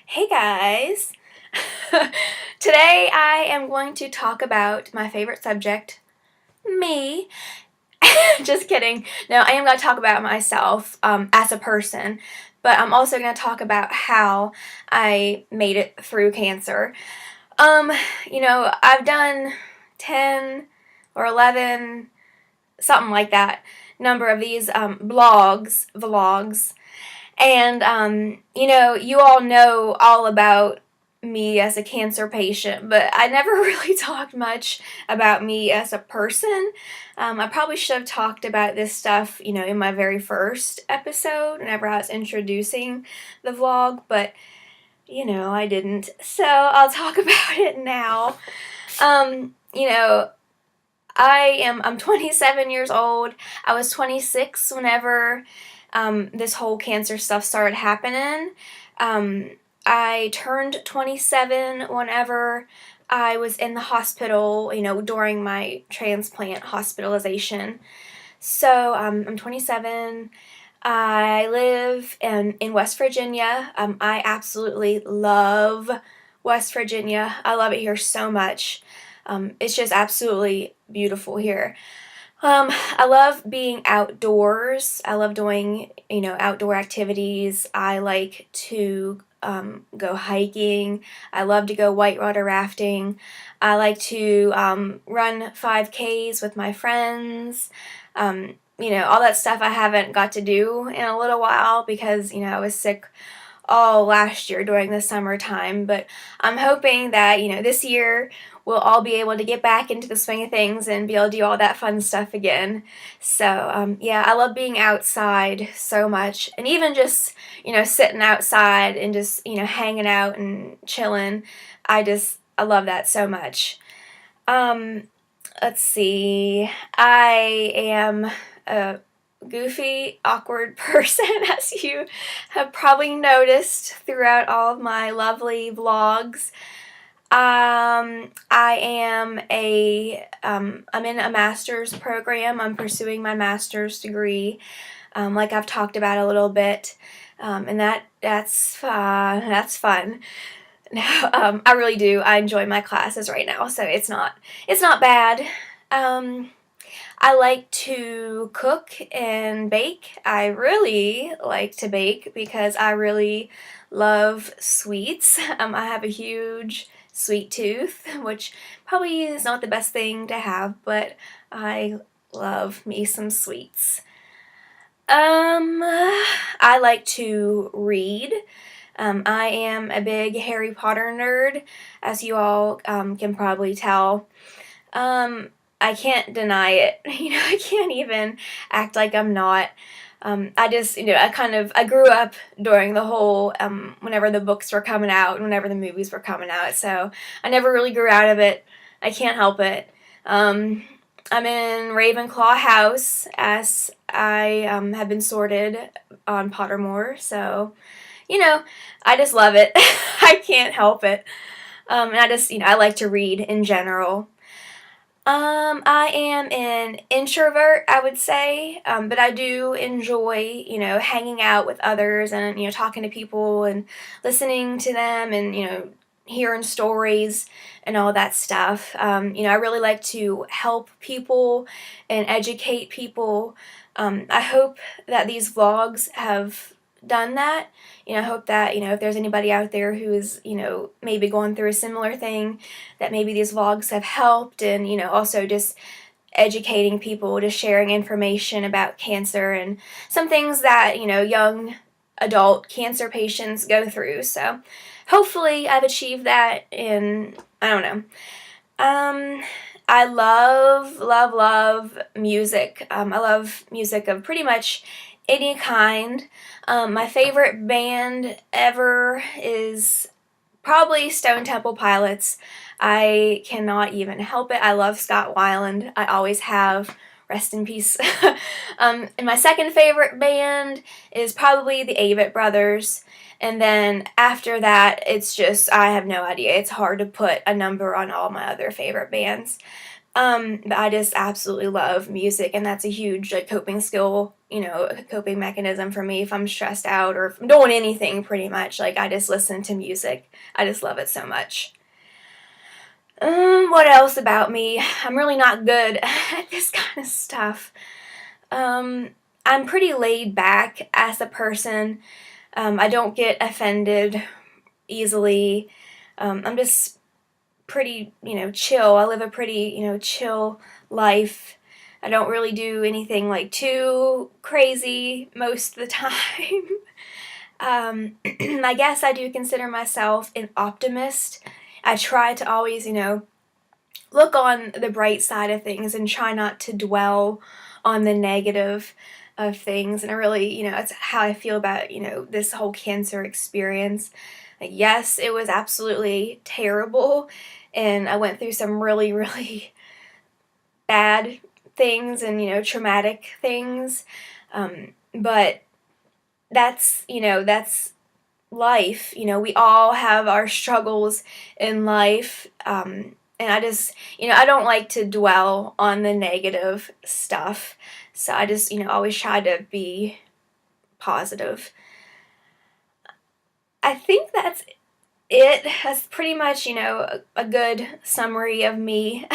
Hey guys! Today I am going to talk about my favorite subject, me. Just kidding. No, I am going to talk about myself as a person, but I'm also going to talk about how I made it through cancer. Um, I've done 10 or 11, something like that, number of these vlogs, and, you all know all about me as a cancer patient, but I never really talked much about me as a person. I probably should have talked about this stuff, in my very first episode, whenever I was introducing the vlog, but, I didn't. So I'll talk about it now. Um, you know, I'm 27 years old. I was 26 whenever this whole cancer stuff started happening. Um, I turned 27 whenever I was in the hospital, during my transplant hospitalization. So I'm 27. I live in West Virginia. I absolutely love West Virginia. I love it here so much. It's just absolutely beautiful here. I love being outdoors. I love doing, outdoor activities. I like to go hiking. I love to go whitewater rafting. I like to run 5Ks with my friends. All that stuff I haven't got to do in a little while because, I was sick all last year during the summertime, but I'm hoping that, this year we'll all be able to get back into the swing of things and be able to do all that fun stuff again. So, yeah, I love being outside so much, and even just, sitting outside and just, hanging out and chilling. I love that so much. Um, let's see. I am a goofy, awkward person, as you have probably noticed throughout all of my lovely vlogs. I'm in a master's program. I'm pursuing my master's degree, like I've talked about a little bit, and that's fun. I really do. I enjoy my classes right now, so it's not bad. Um, I like to cook and bake. I really like to bake because I really love sweets. I have a huge sweet tooth, which probably is not the best thing to have, but I love me some sweets. I like to read. I am a big Harry Potter nerd, as you all can probably tell. Um, I can't deny it. I can't even act like I'm not. I just, I grew up during the whole, whenever the books were coming out and whenever the movies were coming out, so I never really grew out of it. I can't help it. Um, I'm in Ravenclaw House, as I have been sorted on Pottermore, so, you know, I just love it. I can't help it. And I just, I like to read in general. I am an introvert, I would say, but I do enjoy, hanging out with others and, talking to people and listening to them and, hearing stories and all that stuff. I really like to help people and educate people. I hope that these vlogs have done that. I hope that, if there's anybody out there who is, maybe going through a similar thing, that maybe these vlogs have helped, and, also just educating people, just sharing information about cancer and some things that, young adult cancer patients go through. So hopefully I've achieved that in, I don't know. I love music. I love music of pretty much any kind. My favorite band ever is probably Stone Temple Pilots. I cannot even help it. I love Scott Weiland. I always have. Rest in peace. And my second favorite band is probably the Avett Brothers. And then after that, it's just, I have no idea. It's hard to put a number on all my other favorite bands. But I just absolutely love music, and that's a huge coping skill a coping mechanism for me if I'm stressed out or if I'm doing anything pretty much. Like, I just listen to music. I just love it so much. What else about me? I'm really not good at this kind of stuff. I'm pretty laid back as a person. I don't get offended easily. I'm just pretty, chill. I live a pretty, chill life. I don't really do anything like too crazy most of the time. I guess I do consider myself an optimist. I try to always, look on the bright side of things and try not to dwell on the negative of things. And I really, that's how I feel about, this whole cancer experience. Like, yes, it was absolutely terrible, and I went through some really, really bad things and, traumatic things. But that's life. We all have our struggles in life. And I just, I don't like to dwell on the negative stuff. So I just, always try to be positive. I think that's it. That's pretty much, a good summary of me.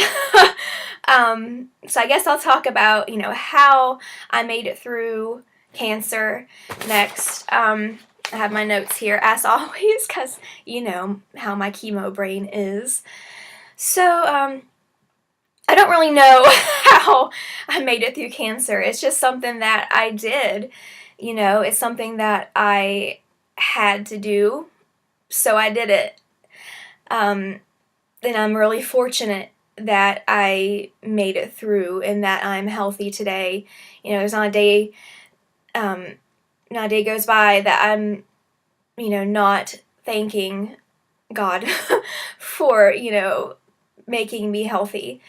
So I guess I'll talk about, how I made it through cancer next. I have my notes here, as always, because you know how my chemo brain is. So, I don't really know how I made it through cancer. It's just something that I did. It's something that I had to do, so I did it. And I'm really fortunate that I made it through and that I'm healthy today. There's not a day goes by that I'm, not thanking God for, making me healthy.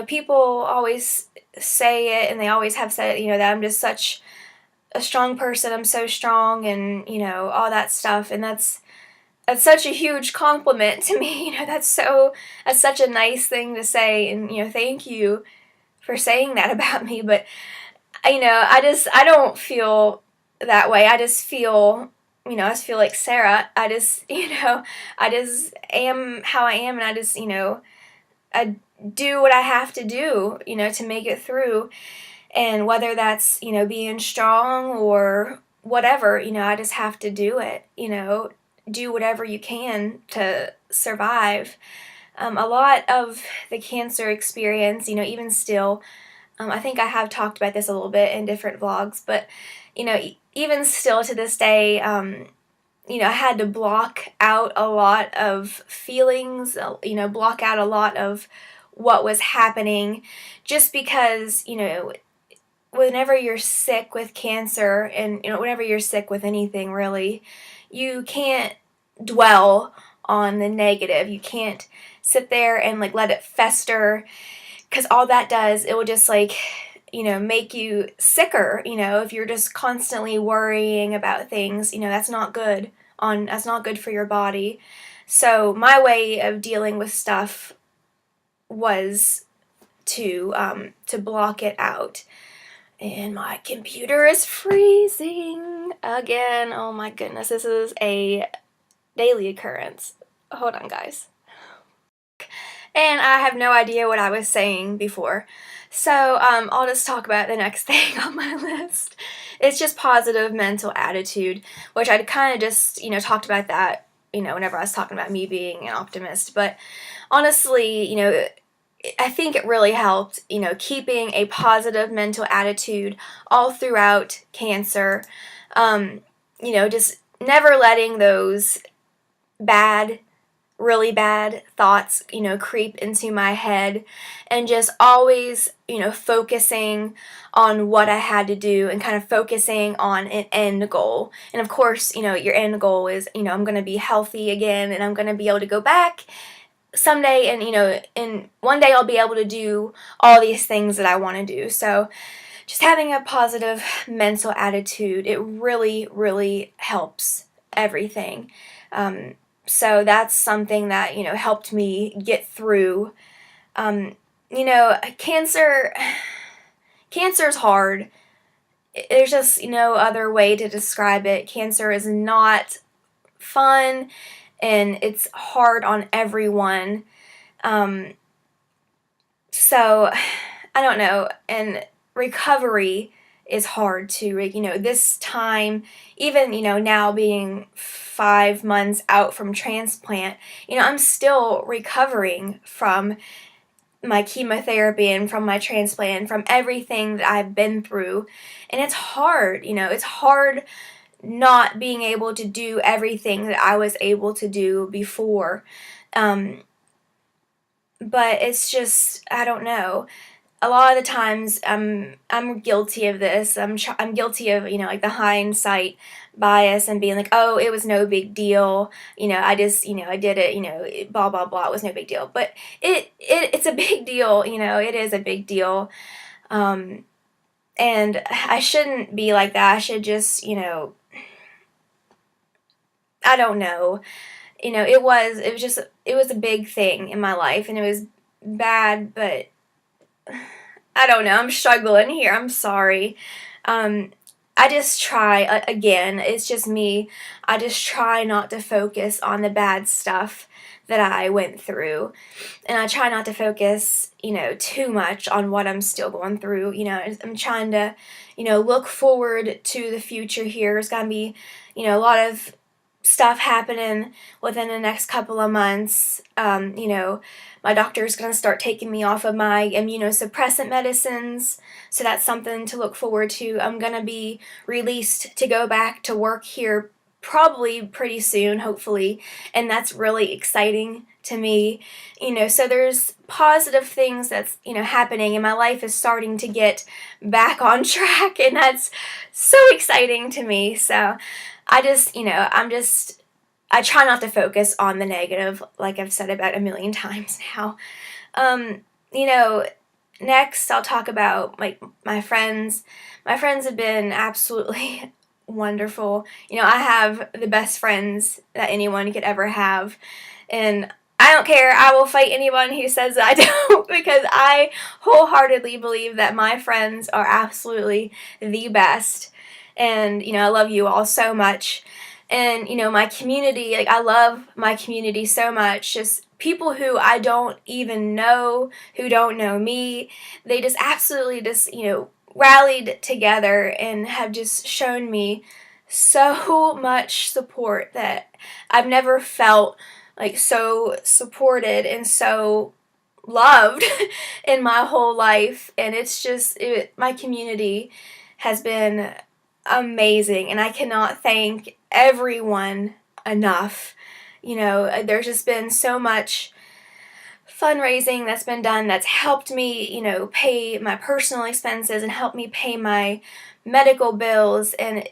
People always say it, and they always have said it, that I'm just such a strong person. I'm so strong, and, all that stuff. And that's such a huge compliment to me. That's such a nice thing to say. And, thank you for saying that about me. But, I don't feel that way. I just feel, like Sarah. I just am how I am, and I just, I do what I have to do, to make it through. And whether that's, being strong or whatever, I just have to do it, do whatever you can to survive. A lot of the cancer experience, even still, I think I have talked about this a little bit in different vlogs, but, even still to this day, I had to block out a lot of feelings, block out a lot of what was happening, just because, whenever you're sick with cancer, and, whenever you're sick with anything really, you can't dwell on the negative. You can't sit there and, let it fester, because all that does, it will just, make you sicker, if you're just constantly worrying about things, that's not good. That's not good for your body. So my way of dealing with stuff was to block it out. And my computer is freezing again. Oh my goodness, this is a daily occurrence. Hold on, guys. And I have no idea what I was saying before. So I'll just talk about the next thing on my list. It's just positive mental attitude, which I'd kind of just, talked about that, whenever I was talking about me being an optimist. But honestly, I think it really helped, keeping a positive mental attitude all throughout cancer. Just never letting those really bad thoughts, creep into my head, and just always, focusing on what I had to do and kind of focusing on an end goal. And of course, your end goal is, I'm going to be healthy again, and I'm going to be able to go back someday, and, and one day I'll be able to do all these things that I want to do. So just having a positive mental attitude, it really, really helps everything. So that's something that, helped me get through. Cancer is hard. there's just no other way to describe it. Cancer is not fun, and it's hard on everyone. Um, so, I don't know. And recovery is hard too. This time, even, now being 5 months out from transplant, I'm still recovering from my chemotherapy and from my transplant and from everything that I've been through. And it's hard, it's hard not being able to do everything that I was able to do before. Um, but it's just, I don't know. A lot of the times I'm guilty of this. I'm guilty of, like the hindsight bias and being like, oh, it was no big deal. I just, I did it, blah blah blah, it was no big deal. But it's a big deal, it is a big deal. And I shouldn't be like that. I should just, I don't know. It was a big thing in my life, and it was bad, but I don't know. I'm struggling here. I'm sorry. Um, I just try, again, it's just me. I just try not to focus on the bad stuff that I went through. And I try not to focus, too much on what I'm still going through. I'm trying to, look forward to the future here. There's going to be, a lot of stuff happening within the next couple of months. My doctor is going to start taking me off of my immunosuppressant medicines, so that's something to look forward to. I'm going to be released to go back to work here probably pretty soon, hopefully, and that's really exciting to me. So there's positive things that's, happening, and my life is starting to get back on track, and that's so exciting to me. So I just, I try not to focus on the negative, like I've said about a million times now. Um, you know, Next I'll talk about like my friends. My friends have been absolutely wonderful. I have the best friends that anyone could ever have, and I don't care. I will fight anyone who says that I don't, because I wholeheartedly believe that my friends are absolutely the best. And, I love you all so much. And, my community, like, I love my community so much. Just people who I don't even know, who don't know me, they just absolutely just, rallied together and have just shown me so much support that I've never felt like so supported and so loved in my whole life. And it's just, my community has been amazing, and I cannot thank everyone enough. There's just been so much fundraising that's been done that's helped me, pay my personal expenses and help me pay my medical bills. And,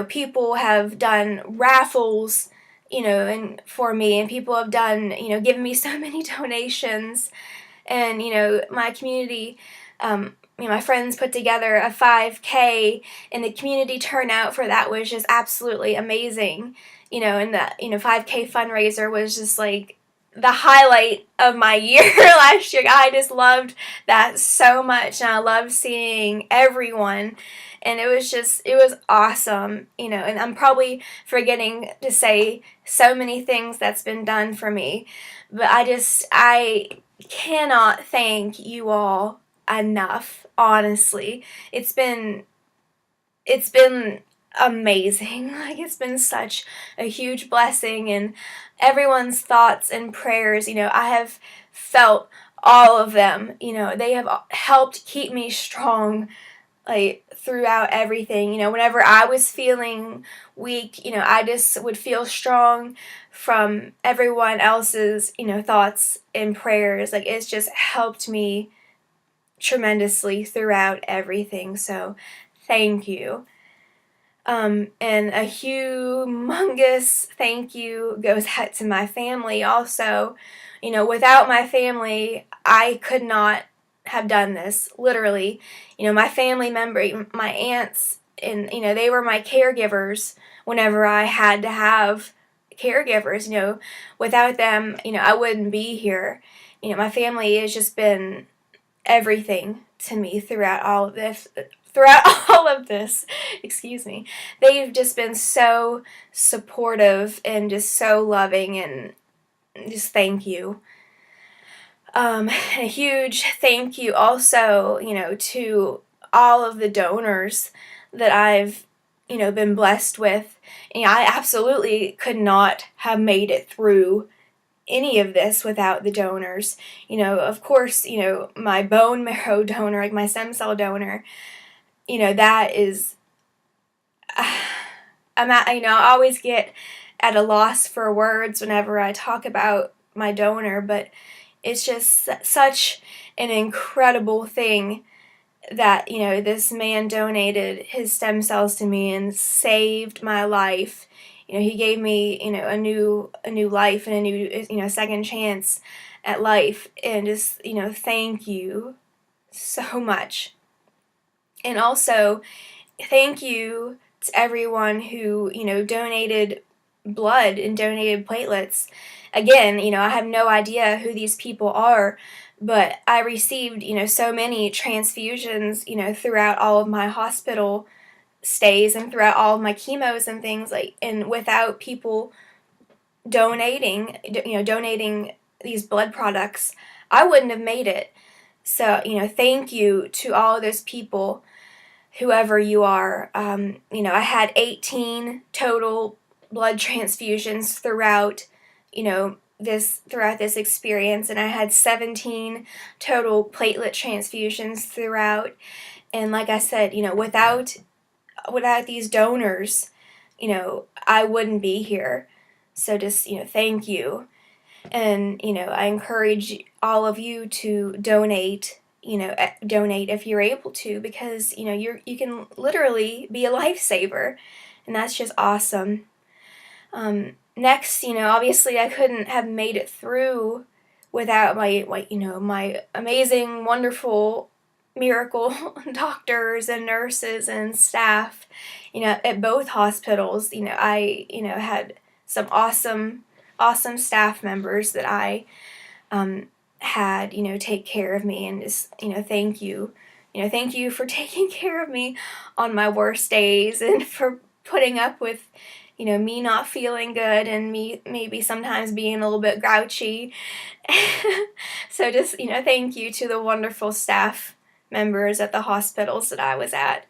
people have done raffles, and for me, and people have done, given me so many donations. And, my community, my friends put together a 5K, and the community turnout for that was just absolutely amazing. And the 5K fundraiser was just like the highlight of my year last year. I just loved that so much, and I loved seeing everyone. And it was awesome, and I'm probably forgetting to say so many things that's been done for me, but I cannot thank you all enough, honestly. It's been amazing. Like, it's been such a huge blessing, and everyone's thoughts and prayers, I have felt all of them. They have helped keep me strong, like, throughout everything. Whenever I was feeling weak, I just would feel strong from everyone else's, thoughts and prayers. Like, it's just helped me tremendously throughout everything. So thank you. And a humongous thank you goes out to my family also. Without my family, I could not have done this, literally. My family member, my aunts, and, they were my caregivers whenever I had to have caregivers. Without them, I wouldn't be here. My family has just been everything to me throughout all of this, throughout all of this, excuse me, they've just been so supportive and just so loving, and just thank you. A huge thank you also, to all of the donors that I've, been blessed with. I absolutely could not have made it through any of this without the donors. Of course, my bone marrow donor, like my stem cell donor, that is, I always get at a loss for words whenever I talk about my donor, but it's just such an incredible thing that, this man donated his stem cells to me and saved my life. He gave me, a new life and a new, second chance at life. And just, thank you so much. And also, thank you to everyone who, donated blood and donated platelets. Again, I have no idea who these people are, but I received, so many transfusions, throughout all of my hospital stays and throughout all of my chemos and things, and without people donating, donating these blood products, I wouldn't have made it. So, thank you to all of those people, whoever you are. I had 18 total blood transfusions throughout, throughout this experience, and I had 17 total platelet transfusions throughout. And like I said, without these donors, I wouldn't be here. So just, thank you. And, I encourage all of you to donate, donate if you're able to, because, you can literally be a lifesaver, and that's just awesome. Next, obviously I couldn't have made it through without my amazing, wonderful, miracle doctors and nurses and staff, at both hospitals. I, had some awesome staff members that I had, take care of me, and just, thank you. Thank you for taking care of me on my worst days, and for putting up with, me not feeling good, and me maybe sometimes being a little bit grouchy. So just, thank you to the wonderful staff members at the hospitals that I was at.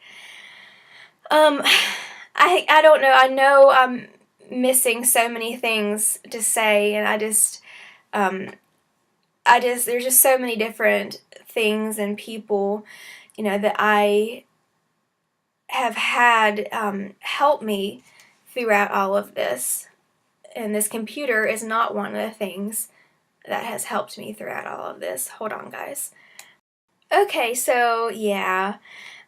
I don't know. I know I'm missing so many things to say, and there's just so many different things and people, that I have had help me throughout all of this. And this computer is not one of the things that has helped me throughout all of this. Hold on, guys. Okay, so yeah,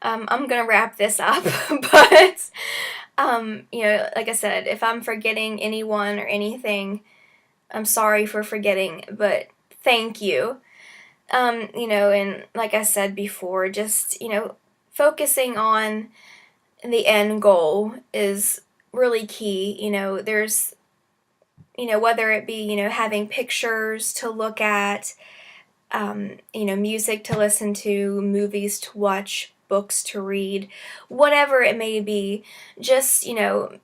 I'm gonna wrap this up, but, like I said, if I'm forgetting anyone or anything, I'm sorry for forgetting, but thank you. And like I said before, just, focusing on the end goal is really key. There's, whether it be, having pictures to look at, music to listen to, movies to watch, books to read, whatever it may be, just,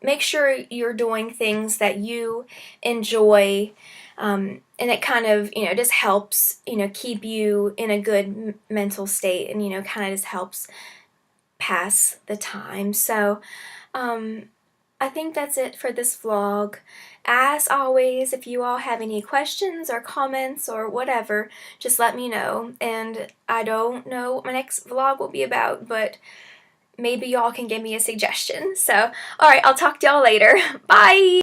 make sure you're doing things that you enjoy, and it kind of, just helps, keep you in a good mental state, and, kind of just helps pass the time. So, I think that's it for this vlog. As always, if you all have any questions or comments or whatever, just let me know. And I don't know what my next vlog will be about, but maybe y'all can give me a suggestion. So, alright, I'll talk to y'all later. Bye!